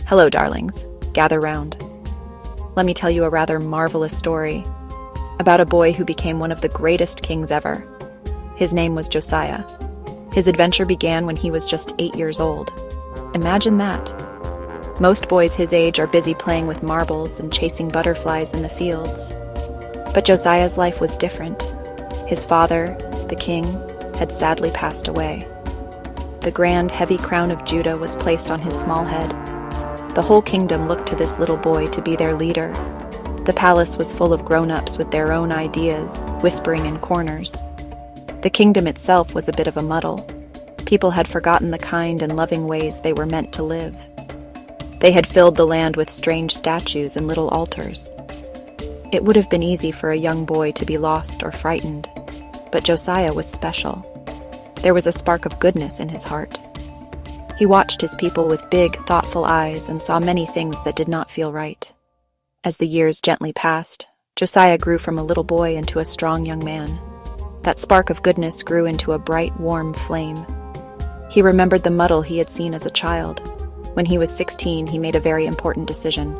Hello, darlings. Gather round. Let me tell you a rather marvelous story about a boy who became one of the greatest kings ever. His name was Josiah. His adventure began when he was just 8 years old. Imagine that. Most boys his age are busy playing with marbles and chasing butterflies in the fields. But Josiah's life was different. His father, the king, had sadly passed away. The grand, heavy crown of Judah was placed on his small head. The whole kingdom looked to this little boy to be their leader. The palace was full of grown-ups with their own ideas, whispering in corners. The kingdom itself was a bit of a muddle. People had forgotten the kind and loving ways they were meant to live. They had filled the land with strange statues and little altars. It would have been easy for a young boy to be lost or frightened, but Josiah was special. There was a spark of goodness in his heart. He watched his people with big, thoughtful eyes and saw many things that did not feel right. As the years gently passed, Josiah grew from a little boy into a strong young man. That spark of goodness grew into a bright, warm flame. He remembered the muddle he had seen as a child. When he was 16, he made a very important decision.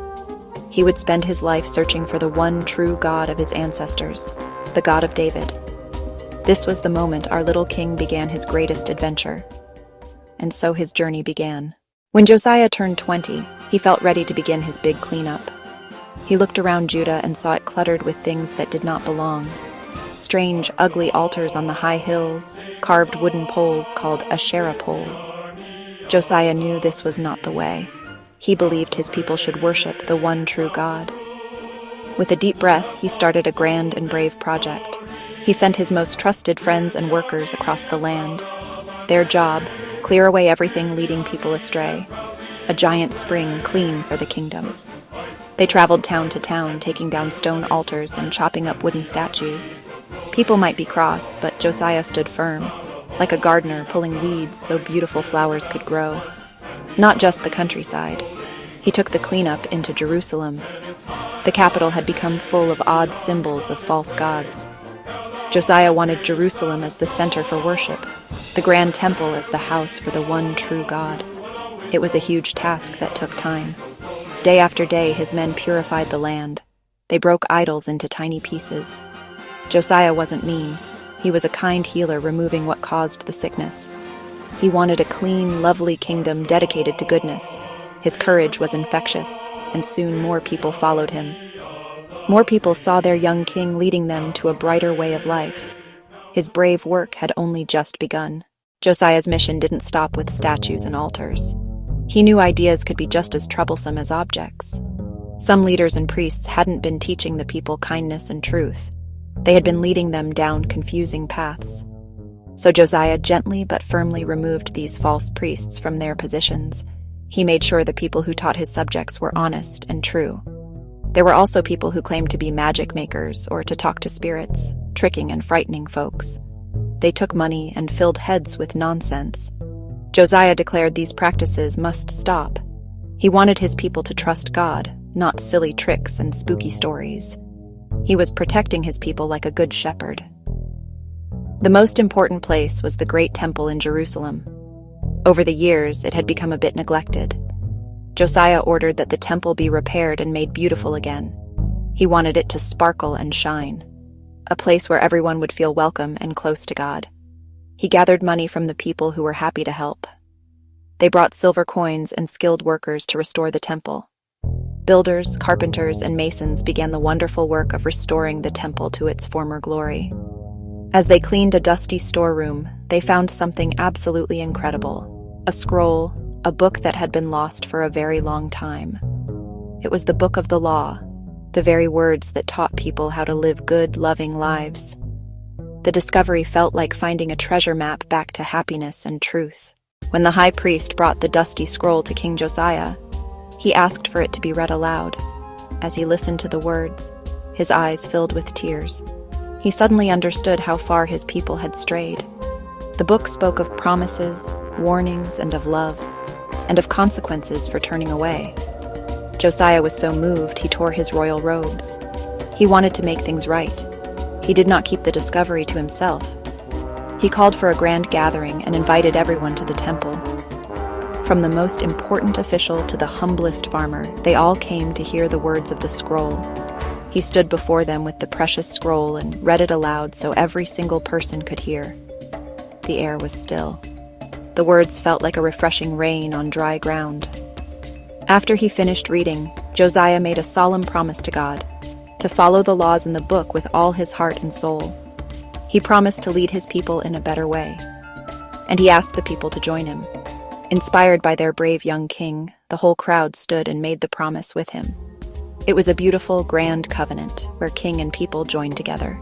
He would spend his life searching for the one true God of his ancestors, the God of David. This was the moment our little king began his greatest adventure. And so his journey began. When Josiah turned 20, he felt ready to begin his big cleanup. He looked around Judah and saw it cluttered with things that did not belong. Strange, ugly altars on the high hills, carved wooden poles called Asherah poles. Josiah knew this was not the way. He believed his people should worship the one true God. With a deep breath, he started a grand and brave project. He sent his most trusted friends and workers across the land. Their job, clear away everything leading people astray. A giant spring clean for the kingdom. They traveled town to town, taking down stone altars and chopping up wooden statues. People might be cross, but Josiah stood firm, like a gardener pulling weeds so beautiful flowers could grow. Not just the countryside. He took the cleanup into Jerusalem. The capital had become full of odd symbols of false gods. Josiah wanted Jerusalem as the center for worship, the grand temple as the house for the one true God. It was a huge task that took time. Day after day, his men purified the land. They broke idols into tiny pieces. Josiah wasn't mean. He was a kind healer, removing what caused the sickness. He wanted a clean, lovely kingdom dedicated to goodness. His courage was infectious, and soon more people followed him. More people saw their young king leading them to a brighter way of life. His brave work had only just begun. Josiah's mission didn't stop with statues and altars. He knew ideas could be just as troublesome as objects. Some leaders and priests hadn't been teaching the people kindness and truth. They had been leading them down confusing paths. So Josiah gently but firmly removed these false priests from their positions. He made sure the people who taught his subjects were honest and true. There were also people who claimed to be magic makers or to talk to spirits, tricking and frightening folks. They took money and filled heads with nonsense. Josiah declared these practices must stop. He wanted his people to trust God, not silly tricks and spooky stories. He was protecting his people like a good shepherd. The most important place was the great temple in Jerusalem. Over the years, it had become a bit neglected. Josiah ordered that the temple be repaired and made beautiful again. He wanted it to sparkle and shine, a place where everyone would feel welcome and close to God. He gathered money from the people who were happy to help. They brought silver coins and skilled workers to restore the temple. Builders, carpenters, and masons began the wonderful work of restoring the temple to its former glory. As they cleaned a dusty storeroom, they found something absolutely incredible. A scroll, a book that had been lost for a very long time. It was the book of the law, the very words that taught people how to live good, loving lives. The discovery felt like finding a treasure map back to happiness and truth. When the high priest brought the dusty scroll to King Josiah, he asked for it to be read aloud. As he listened to the words, his eyes filled with tears. He suddenly understood how far his people had strayed. The book spoke of promises, warnings, and of love, and of consequences for turning away. Josiah was so moved he tore his royal robes. He wanted to make things right. He did not keep the discovery to himself. He called for a grand gathering and invited everyone to the temple. From the most important official to the humblest farmer, they all came to hear the words of the scroll. He stood before them with the precious scroll and read it aloud so every single person could hear. The air was still. The words felt like a refreshing rain on dry ground. After he finished reading, Josiah made a solemn promise to God to follow the laws in the book with all his heart and soul. He promised to lead his people in a better way, and he asked the people to join him. Inspired by their brave young king, the whole crowd stood and made the promise with him. It was a beautiful, grand covenant where king and people joined together.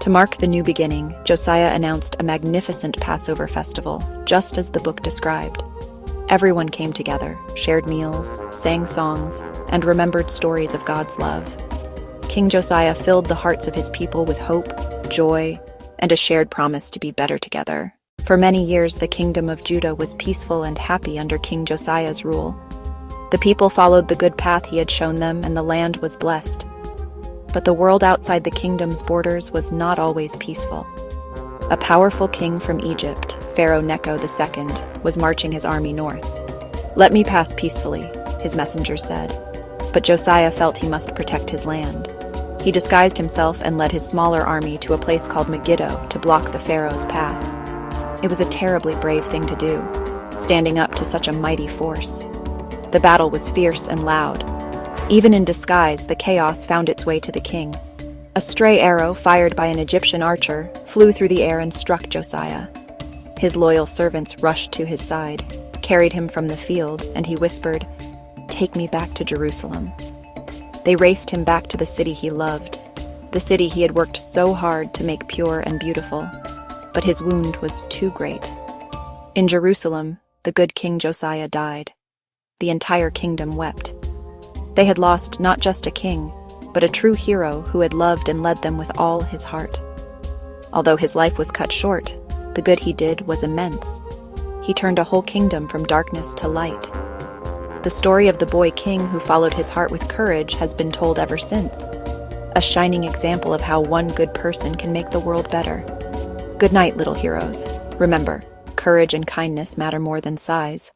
To mark the new beginning, Josiah announced a magnificent Passover festival, just as the book described. Everyone came together, shared meals, sang songs, and remembered stories of God's love. King Josiah filled the hearts of his people with hope, joy, and a shared promise to be better together. For many years, the kingdom of Judah was peaceful and happy under King Josiah's rule. The people followed the good path he had shown them, and the land was blessed. But the world outside the kingdom's borders was not always peaceful. A powerful king from Egypt, Pharaoh Necho II, was marching his army north. "Let me pass peacefully," his messengers said. But Josiah felt he must protect his land. He disguised himself and led his smaller army to a place called Megiddo to block the Pharaoh's path. It was a terribly brave thing to do, standing up to such a mighty force. The battle was fierce and loud. Even in disguise, the chaos found its way to the king. A stray arrow, fired by an Egyptian archer, flew through the air and struck Josiah. His loyal servants rushed to his side, carried him from the field, and he whispered, "Take me back to Jerusalem." They raced him back to the city he loved, the city he had worked so hard to make pure and beautiful. But his wound was too great. In Jerusalem, the good King Josiah died. The entire kingdom wept. They had lost not just a king, but a true hero who had loved and led them with all his heart. Although his life was cut short, the good he did was immense. He turned a whole kingdom from darkness to light. The story of the boy king who followed his heart with courage has been told ever since, a shining example of how one good person can make the world better. Good night, little heroes. Remember, courage and kindness matter more than size.